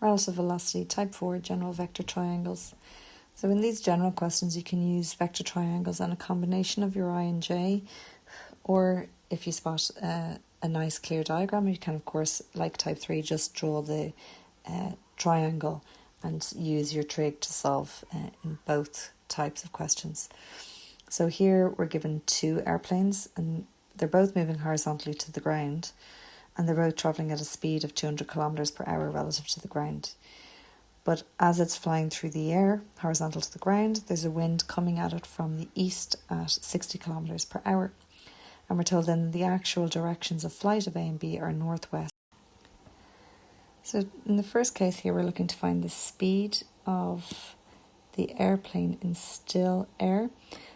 Relative velocity, type 4, general vector triangles. So in these general questions, you can use vector triangles and a combination of your I and j, or if you spot a nice clear diagram, you can, of course, like type 3, just draw the triangle and use your trig to solve in both types of questions. So here we're given two airplanes, and they're both moving horizontally to the ground, and they're both travelling at a speed of 200 kilometers per hour relative to the ground. But as it's flying through the air, horizontal to the ground, there's a wind coming at it from the east at 60 kilometers per hour. And we're told then the actual directions of flight of A and B are northwest. So in the first case here, we're looking to find the speed of the airplane in still air.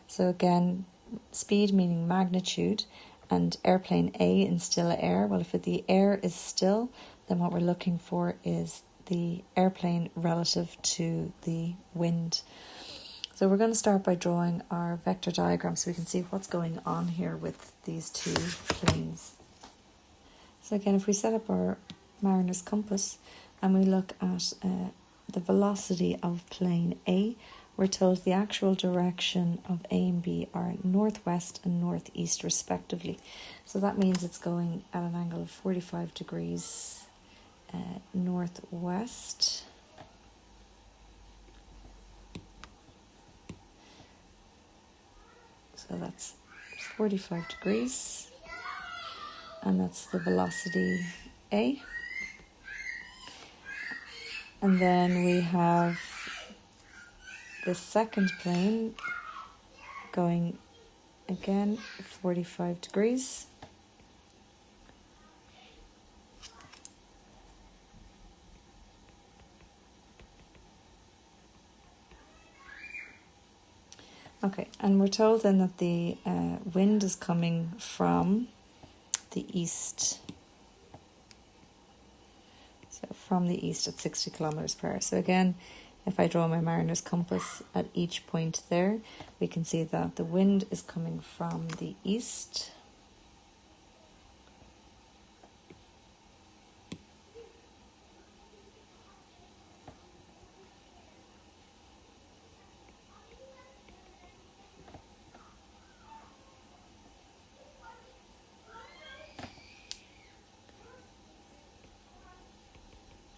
So again, speed meaning magnitude, and airplane A in still air. Well, if the air is still, then what we're looking for is the airplane relative to the wind. So we're going to start by drawing our vector diagram so we can see what's going on here with these two planes. So again, if we set up our mariner's compass and we look at the velocity of plane A, we're told the actual direction of A and B are northwest and northeast respectively. So that means it's going at an angle of 45 degrees northwest. So that's 45 degrees, and that's the velocity A. And then we have the second plane going again 45 degrees. Okay, and we're told then that the wind is coming from the east. So from the east at 60 kilometers per hour. So again, if I draw my mariner's compass at each point there, we can see that the wind is coming from the east.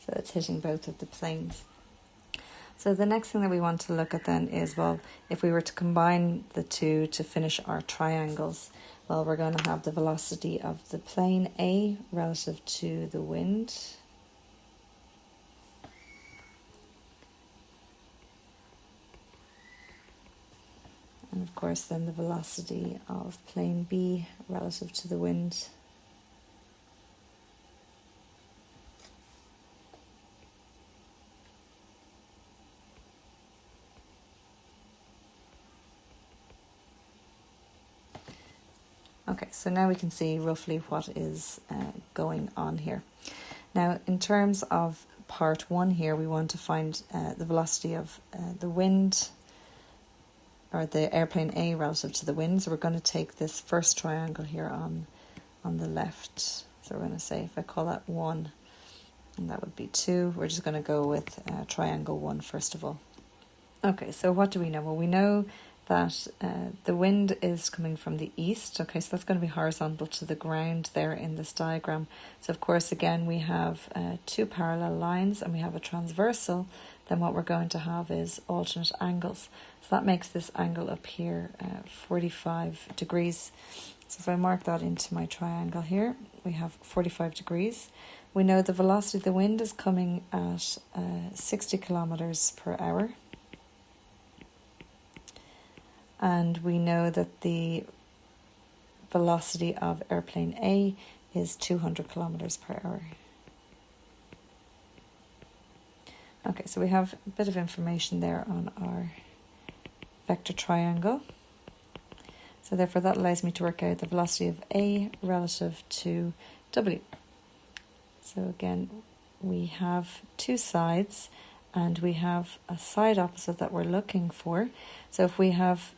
So it's hitting both of the planes. So the next thing that we want to look at then is, well, if we were to combine the two to finish our triangles, well, we're going to have the velocity of the plane A relative to the wind. And of course then the velocity of plane B relative to the wind. Okay, so now we can see roughly what is going on here. Now, in terms of part one here, we want to find the velocity of the wind, or the airplane A relative to the wind. So we're going to take this first triangle here on the left. So we're going to say, if I call that 1, and that would be 2, we're just going to go with triangle 1 first of all. Okay, so what do we know? Well, we know that the wind is coming from the east. Okay, so that's going to be horizontal to the ground there in this diagram. So of course, again, we have two parallel lines and we have a transversal. Then what we're going to have is alternate angles. So that makes this angle up here 45 degrees. So if I mark that into my triangle here, we have 45 degrees. We know the velocity of the wind is coming at 60 kilometers per hour. And we know that the velocity of airplane A is 200 kilometers per hour. Okay, so we have a bit of information there on our vector triangle. So therefore that allows me to work out the velocity of A relative to W. So again, we have two sides and we have a side opposite that we're looking for. So if we have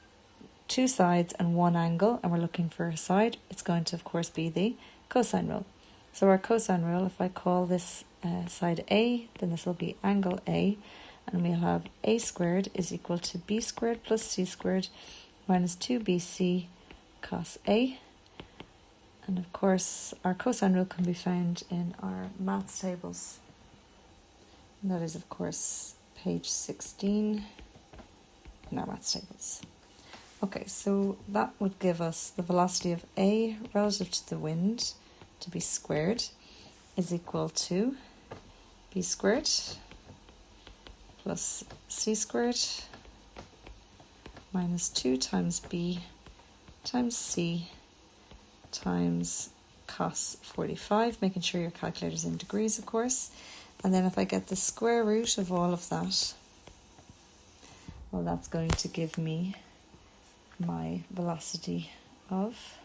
two sides and one angle and we're looking for a side, it's going to of course be the cosine rule. So our cosine rule, if I call this side A, then this will be angle A, and we'll have A squared is equal to B squared plus C squared minus 2BC cos A. And of course, our cosine rule can be found in our maths tables. And that is, of course, page 16 in our maths tables. Okay, so that would give us the velocity of A relative to the wind to be squared is equal to B squared plus C squared minus 2 times B times C times cos 45, making sure your calculator's in degrees, of course. And then if I get the square root of all of that, well, that's going to give me my velocity of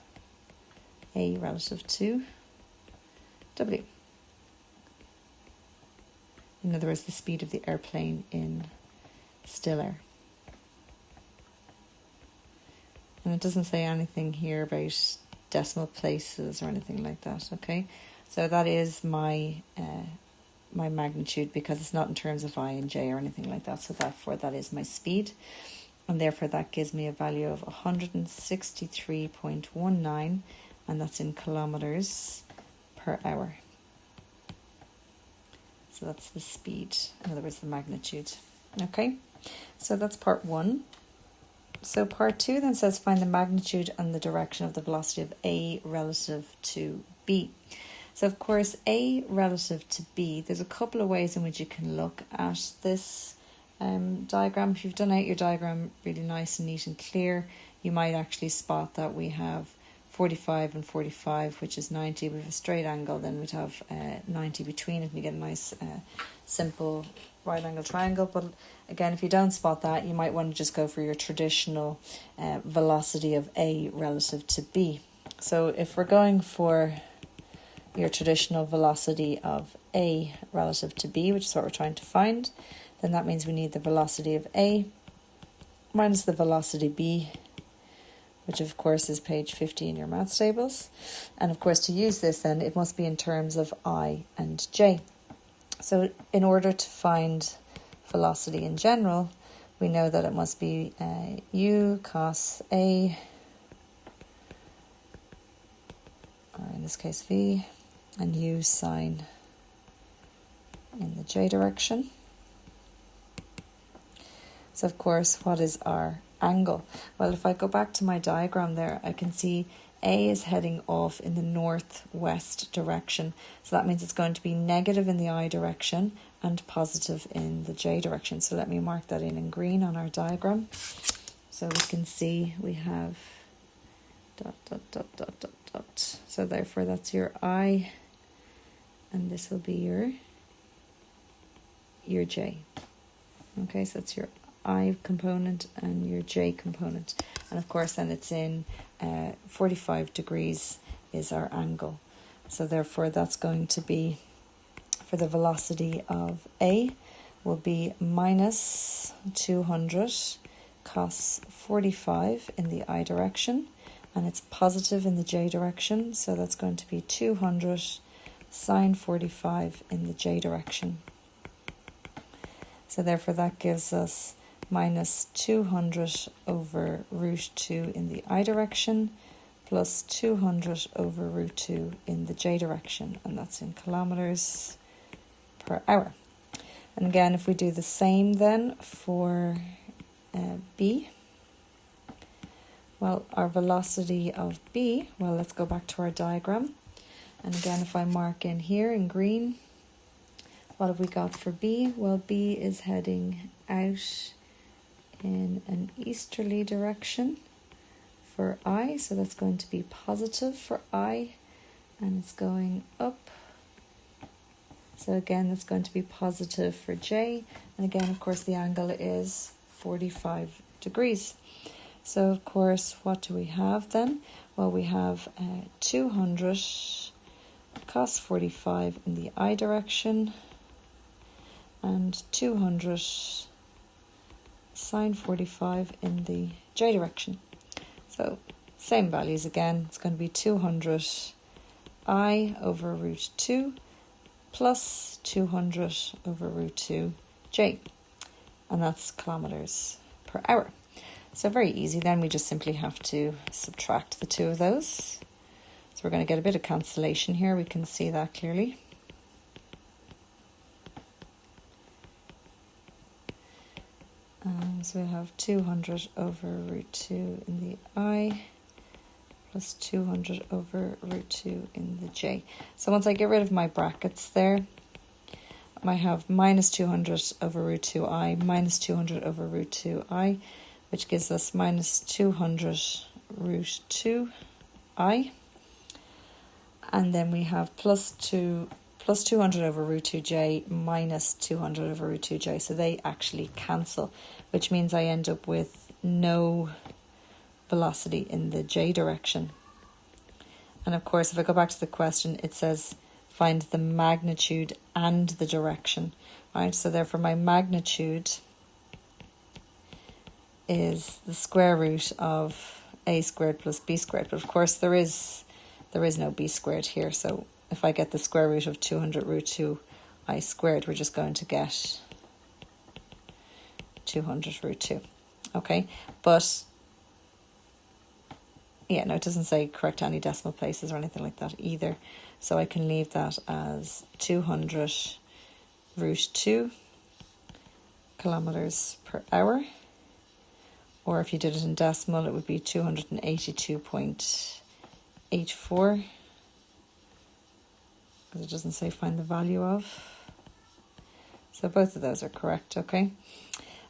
A relative to W. In other words, the speed of the airplane in still air. And it doesn't say anything here about decimal places or anything like that, okay? So that is my my magnitude, because it's not in terms of I and J or anything like that, so therefore that is my speed, and therefore that gives me a value of 163.19, and that's in kilometers per hour. So that's the speed, in other words the magnitude. Okay, so that's part one. So part two then says find the magnitude and the direction of the velocity of A relative to B. So of course A relative to B, there's a couple of ways in which you can look at this diagram. If you've done out your diagram really nice and neat and clear, you might actually spot that we have 45 and 45, which is 90. We have a straight angle, then we'd have 90 between it, and you get a nice simple right angle triangle. But again, if you don't spot that, you might want to just go for your traditional velocity of A relative to B. So if we're going for your traditional velocity of A relative to B, which is what we're trying to find, then that means we need the velocity of A minus the velocity B, which of course is page 50 in your maths tables. And of course, to use this then, it must be in terms of I and J. So in order to find velocity in general, we know that it must be U cos A, or in this case V, and U sine in the J direction. So of course, what is our angle? Well, if I go back to my diagram there, I can see A is heading off in the northwest direction. So that means it's going to be negative in the I direction and positive in the J direction. So let me mark that in green on our diagram. So we can see we have ... So therefore that's your I, and this will be your J. Okay, so that's your I component and your J component. And of course then it's in 45 degrees is our angle. So therefore that's going to be, for the velocity of A, will be minus 200 cos 45 in the I direction, and it's positive in the J direction, so that's going to be 200 sine 45 in the J direction. So therefore that gives us minus 200 over root 2 in the I direction plus 200 over root 2 in the J direction, and that's in kilometers per hour. And again, if we do the same then for B, well, our velocity of B, well, let's go back to our diagram. And again, if I mark in here in green, what have we got for B? Well, B is heading out in an easterly direction for I, so that's going to be positive for I, and it's going up. So again, that's going to be positive for J, and again, of course, the angle is 45 degrees. So of course, what do we have then? Well, we have 200 cos 45 in the I direction and 200 sine 45 in the J direction. So same values again. It's going to be 200 I over root 2 plus 200 over root 2j. And that's kilometres per hour. So very easy then, we just simply have to subtract the two of those. So we're going to get a bit of cancellation here, we can see that clearly. So we have 200 over root 2 in the I plus 200 over root 2 in the j. So once I get rid of my brackets there, I have minus 200 over root 2i minus 200 over root 2i, which gives us minus 200 root 2i. And then we have plus 200 over root 2j minus 200 over root 2j. So they actually cancel, which means I end up with no velocity in the j direction. And of course, if I go back to the question, it says find the magnitude and the direction, right? So therefore my magnitude is the square root of a squared plus b squared. But of course there is no b squared here. So if I get the square root of 200 root 2i squared, we're just going to get 200 root 2. Okay, but yeah, no, it doesn't say correct any decimal places or anything like that either. So I can leave that as 200 root 2 kilometres per hour. Or if you did it in decimal, it would be 282.84. Because it doesn't say find the value of. So both of those are correct, okay?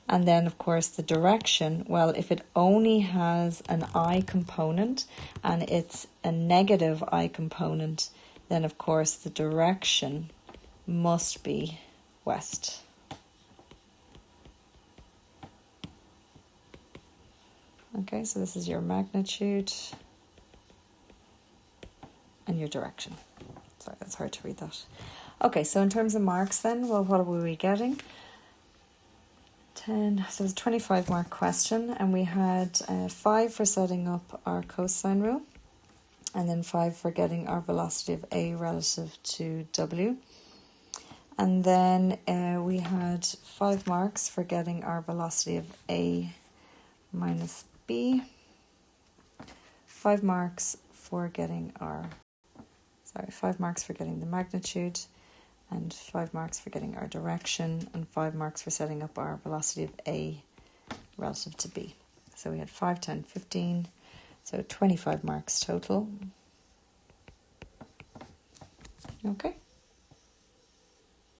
And then, of course, the direction, well, if it only has an I component and it's a negative I component, then, of course, the direction must be west. Okay, so this is your magnitude and your direction. Sorry, that's hard to read that. Okay, so in terms of marks then, well, what were we getting? 10, so it was a 25 mark question, and we had 5 for setting up our cosine rule, and then 5 for getting our velocity of A relative to W. And then we had 5 marks for getting our velocity of A minus B, 5 marks for getting our, 5 marks for getting the magnitude, and 5 marks for getting our direction, and 5 marks for setting up our velocity of A relative to B. So we had 5, 10, 15, so 25 marks total. Okay.